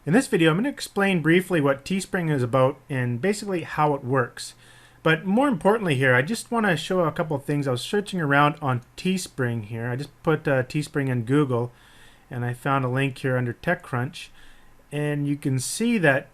In this video, I'm going to explain briefly what Teespring is about and basically how it works. But more importantly here, I just want to show a couple of things. I was searching around on Teespring here. I just put Teespring in Google and I found a link here under TechCrunch. And you can see that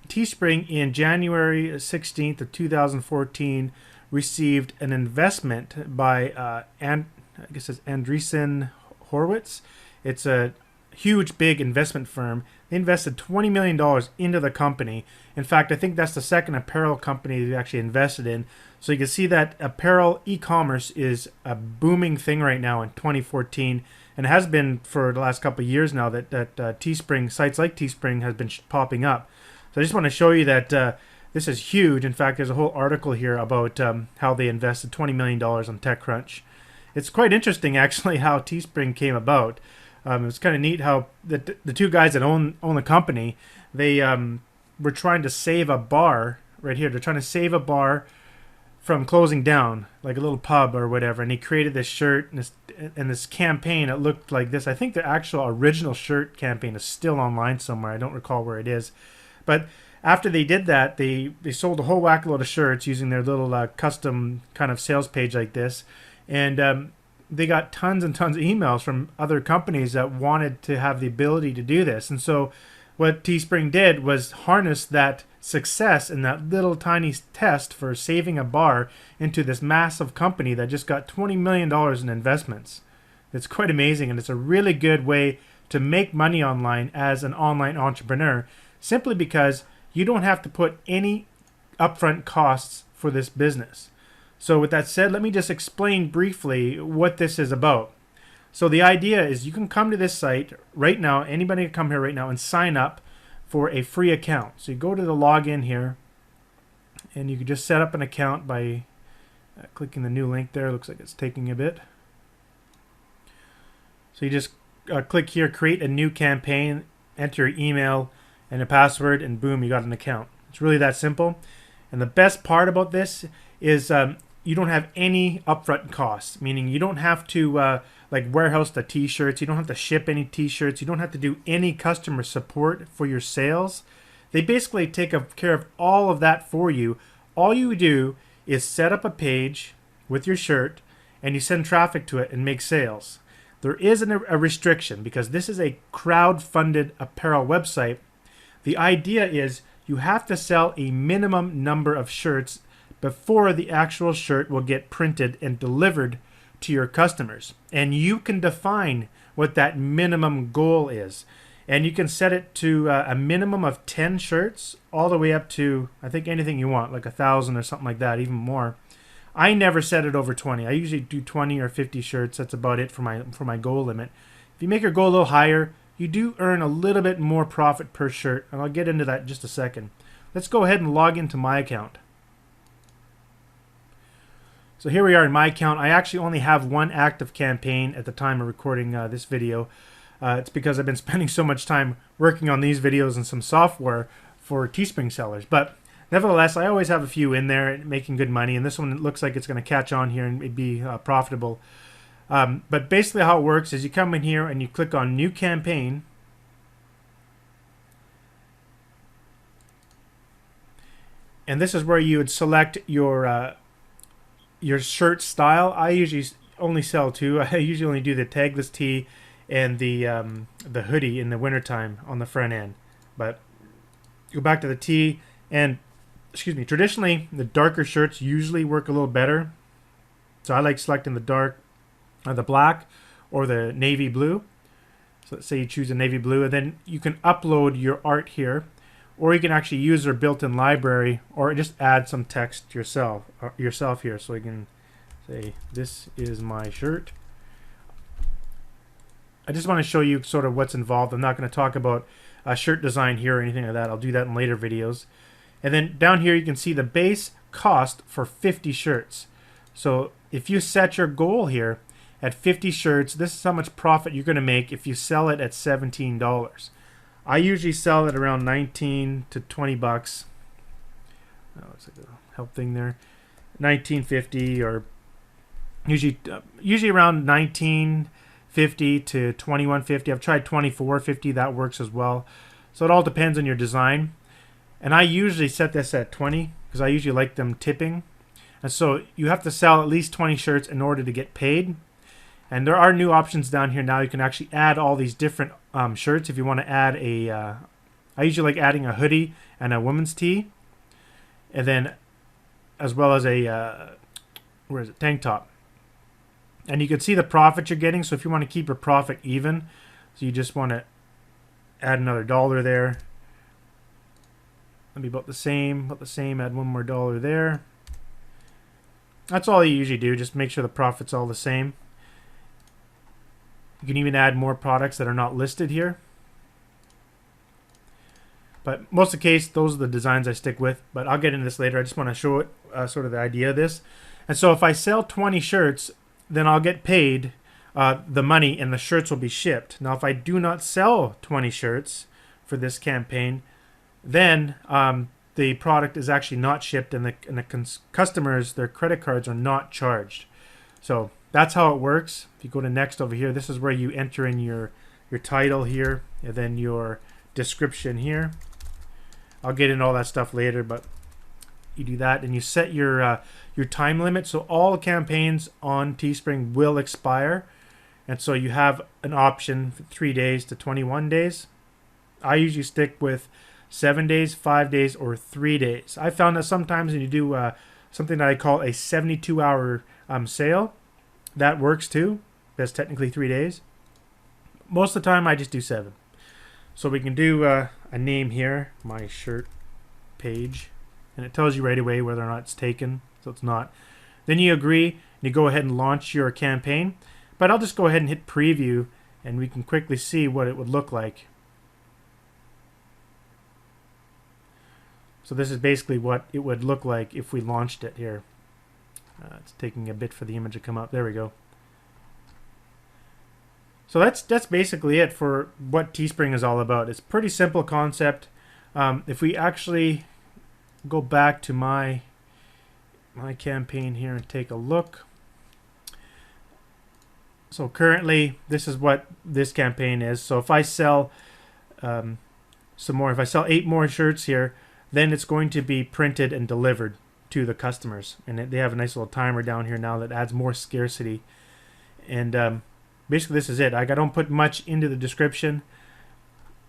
Teespring in January 16th of 2014 received an investment by I guess it's Andreessen Horowitz. It's a huge, big investment firm. They invested $20 million into the company. In fact, I think that's the second apparel company they actually invested in. So you can see that apparel e-commerce is a booming thing right now in 2014, and it has been for the last couple of years now that Teespring, sites like Teespring has been popping up. So I just want to show you that this is huge. In fact, there's a whole article here about how they invested $20 million on TechCrunch. It's quite interesting, actually, how Teespring came about. It was kind of neat how the two guys that own the company, they were trying to save a bar right here. They're trying to save a bar from closing down, like a little pub or whatever. And he created this shirt and this campaign. It looked like this. I think the actual original shirt campaign is still online somewhere. I don't recall where it is. But after they did that, they sold a whole whack load of shirts using their little custom kind of sales page like this. And they got tons and tons of emails from other companies that wanted to have the ability to do this. And so what Teespring did was harness that success in that little tiny test for saving a bar into this massive company that just got $20 million in investments. It's quite amazing, and it's a really good way to make money online as an online entrepreneur, simply because you don't have to put any upfront costs for this business. So with that said, let me just explain briefly what this is about. So the idea is you can come to this site right now, anybody can come here right now and sign up for a free account. So you go to the login here and you can just set up an account by clicking the new link there. Looks like it's taking a bit. So you just click here, create a new campaign, enter your email and a password, and boom, you got an account. It's really that simple. And the best part about this is you don't have any upfront costs, meaning you don't have to like warehouse the t-shirts, you don't have to ship any t-shirts, you don't have to do any customer support for your sales. They basically take care of all of that for you. All you do is set up a page with your shirt and you send traffic to it and make sales. There is a restriction because this is a crowd-funded apparel website. The idea is you have to sell a minimum number of shirts before the actual shirt will get printed and delivered to your customers. And you can define what that minimum goal is. And you can set it to a minimum of 10 shirts all the way up to, I think, anything you want, like 1,000 or something like that, even more. I never set it over 20. I usually do 20 or 50 shirts. That's about it for my goal limit. If you make your goal a little higher, you do earn a little bit more profit per shirt. And I'll get into that in just a second. Let's go ahead and log into my account. So here we are in my account. I actually only have one active campaign at the time of recording this video. It's because I've been spending so much time working on these videos and some software for Teespring sellers. But nevertheless, I always have a few in there making good money. And this one looks like it's going to catch on here and be profitable. But basically how it works is you come in here and you click on New Campaign. And this is where you would select your shirt style. I usually only sell two. I usually only do the tagless tee and the hoodie in the wintertime on the front end. But go back to the tee, and traditionally the darker shirts usually work a little better. So I like selecting the dark, the black, or the navy blue. So let's say you choose a navy blue, and then you can upload your art here, or you can actually use their built-in library, or just add some text yourself here. So you can say, "This is my shirt." I just want to show you sort of what's involved. I'm not going to talk about shirt design here or anything like that. I'll do that in later videos. And then down here you can see the base cost for 50 shirts. So if you set your goal here at 50 shirts, this is how much profit you're going to make if you sell it at $17. I usually sell it around 19 to 20 bucks. Oh, it's like a help thing there. 19.50, or usually around 19.50 to 21.50. I've tried 24.50. That works as well. So it all depends on your design. And I usually set this at 20 because I usually like them tipping. And so you have to sell at least 20 shirts in order to get paid. And there are new options down here now. You can actually add all these different shirts if you want to add a... I usually like adding a hoodie and a women's tee. And then as well as a... where is it? Tank top. And you can see the profit you're getting. So if you want to keep your profit even, so you just want to add another $1 there. That'll be about the same. Add one more $1 there. That's all you usually do. Just make sure the profit's all the same. You can even add more products that are not listed here. But most of the case, those are the designs I stick with. But I'll get into this later. I just want to show it, sort of the idea of this. And so if I sell 20 shirts, then I'll get paid the money and the shirts will be shipped. Now, if I do not sell 20 shirts for this campaign, then the product is actually not shipped and the customers, their credit cards are not charged. So that's how it works. If you go to next over here, this is where you enter in your title here and then your description here. I'll get into all that stuff later, but you do that and you set your time limit. So all campaigns on Teespring will expire. And so you have an option for 3 days to 21 days. I usually stick with 7 days, 5 days, or 3 days. I found that sometimes when you do something that I call a 72-hour sale, that works too. That's technically 3 days. Most of the time, I just do 7. So we can do a name here, my shirt page, and it tells you right away whether or not it's taken. So it's not. Then you agree, and you go ahead and launch your campaign. But I'll just go ahead and hit preview, and we can quickly see what it would look like. So this is basically what it would look like if we launched it here. It's taking a bit for the image to come up. There we go. So that's basically it for what Teespring is all about. It's a pretty simple concept. If we actually go back to my campaign here and take a look. So currently, this is what this campaign is. So if I sell some more, if I sell 8 more shirts here, then it's going to be printed and delivered to the customers. And they have a nice little timer down here now that adds more scarcity. And basically, this is it. I don't put much into the description.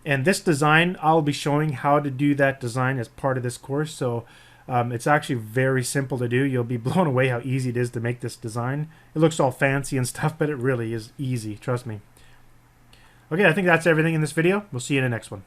And this design, I'll be showing how to do that design as part of this course. So it's actually very simple to do. You'll be blown away how easy it is to make this design. It looks all fancy and stuff, but it really is easy. Trust me. Okay, I think that's everything in this video. We'll see you in the next one.